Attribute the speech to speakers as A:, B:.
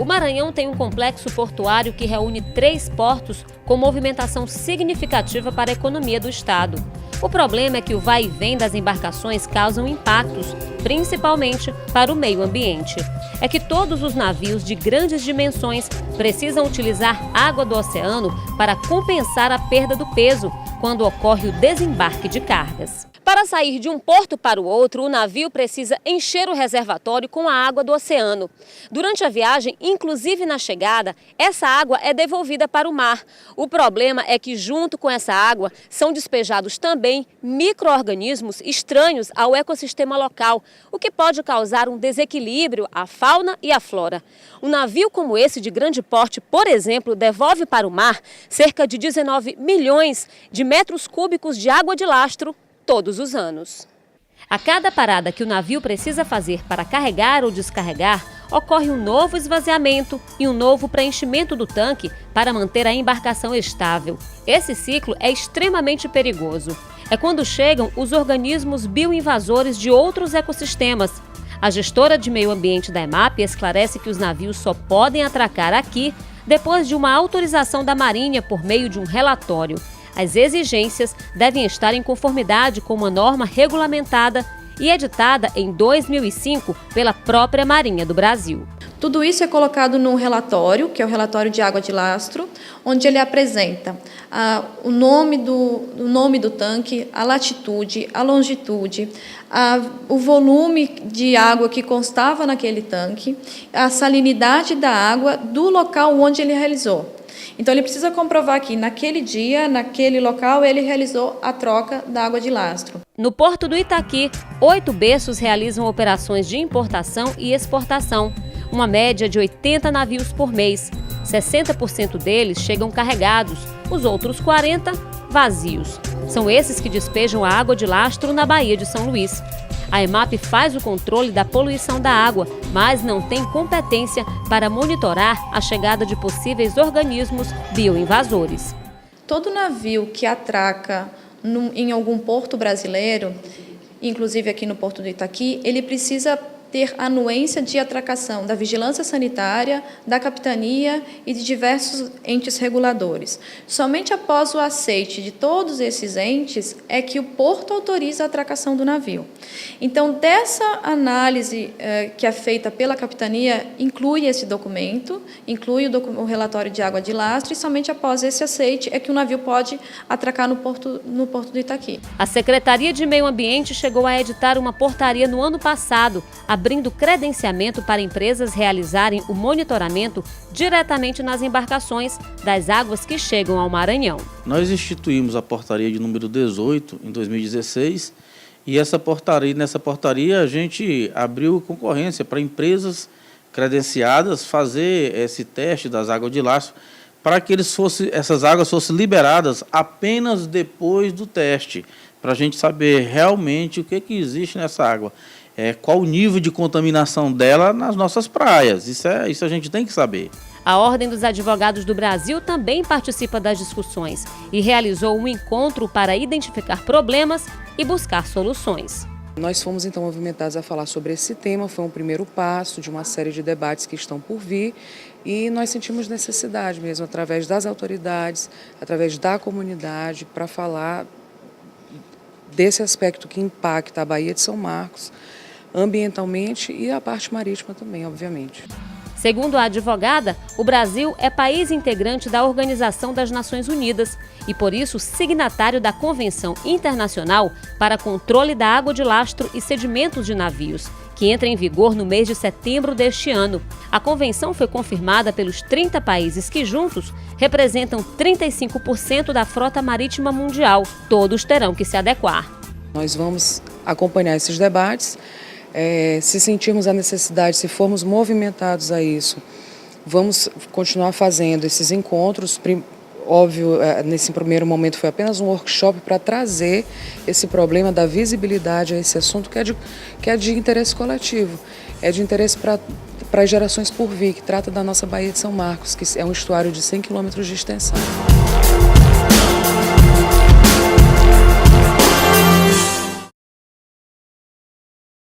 A: Maranhão tem um complexo portuário que reúne 3 portos com movimentação significativa para a economia do estado. O problema é que o vai e vem das embarcações causam impactos, principalmente para o meio ambiente. É que todos os navios de grandes dimensões precisam utilizar água do oceano para compensar a perda do peso quando ocorre o desembarque de cargas. Para sair de um porto para o outro, o navio precisa encher o reservatório com a água do oceano. Durante a viagem, inclusive na chegada, essa água é devolvida para o mar. O problema é que, junto com essa água, são despejados também micro-organismos estranhos ao ecossistema local, o que pode causar um desequilíbrio à fauna e à flora. Um navio como esse de grande porte, por exemplo, devolve para o mar cerca de 19 milhões de metros cúbicos de água de lastro todos os anos. A cada parada que o navio precisa fazer para carregar ou descarregar, ocorre um novo esvaziamento e um novo preenchimento do tanque para manter a embarcação estável. Esse ciclo é extremamente perigoso. É quando chegam os organismos bioinvasores de outros ecossistemas. A gestora de meio ambiente da EMAP esclarece que os navios só podem atracar aqui depois de uma autorização da Marinha por meio de um relatório. As exigências devem estar em conformidade com uma norma regulamentada e editada em 2005 pela própria Marinha do Brasil.
B: Tudo isso é colocado num relatório, que é o relatório de água de lastro, onde ele apresenta o nome do tanque, a latitude, a longitude, o volume de água que constava naquele tanque, a salinidade da água do local onde ele realizou. Então, ele precisa comprovar que, naquele dia, naquele local, ele realizou a troca da água de lastro.
A: No Porto do Itaqui, 8 berços realizam operações de importação e exportação, uma média de 80 navios por mês. 60% deles chegam carregados, os outros 40% vazios. São esses que despejam a água de lastro na Baía de São Luís. A EMAP faz o controle da poluição da água, mas não tem competência para monitorar a chegada de possíveis organismos bioinvasores.
B: Todo navio que atraca em algum porto brasileiro, inclusive aqui no Porto do Itaqui, ele precisa ter anuência de atracação da Vigilância Sanitária, da Capitania e de diversos entes reguladores. Somente após o aceite de todos esses entes é que o porto autoriza a atracação do navio. Então, dessa análise que é feita pela Capitania, inclui esse documento, inclui o relatório de água de lastro, e somente após esse aceite é que o navio pode atracar no Porto do Itaqui.
A: A Secretaria de Meio Ambiente chegou a editar uma portaria no ano passado, abrindo credenciamento para empresas realizarem o monitoramento diretamente nas embarcações das águas que chegam ao Maranhão.
C: Nós instituímos a portaria de número 18 em 2016 e nessa portaria a gente abriu concorrência para empresas credenciadas fazer esse teste das águas de lastro para que essas águas fossem liberadas apenas depois do teste, para a gente saber realmente o que existe nessa água. Qual o nível de contaminação dela nas nossas praias. Isso a gente tem que saber.
A: A Ordem dos Advogados do Brasil também participa das discussões e realizou um encontro para identificar problemas e buscar soluções.
D: Nós fomos então movimentados a falar sobre esse tema, foi um primeiro passo de uma série de debates que estão por vir e nós sentimos necessidade mesmo, através das autoridades, através da comunidade, para falar desse aspecto que impacta a Baía de São Marcos, ambientalmente e a parte marítima também, obviamente.
A: Segundo a advogada, o Brasil é país integrante da Organização das Nações Unidas e, por isso, signatário da Convenção Internacional para Controle da Água de Lastro e Sedimentos de Navios, que entra em vigor no mês de setembro deste ano. A convenção foi confirmada pelos 30 países que, juntos, representam 35% da frota marítima mundial. Todos terão que se adequar.
D: Nós vamos acompanhar esses debates. Se sentirmos a necessidade, se formos movimentados a isso, vamos continuar fazendo esses encontros. Óbvio, nesse primeiro momento foi apenas um workshop para trazer esse problema da visibilidade a esse assunto que é de interesse coletivo, é de interesse para as gerações por vir, que trata da nossa Baía de São Marcos, que é um estuário de 100 quilômetros de extensão.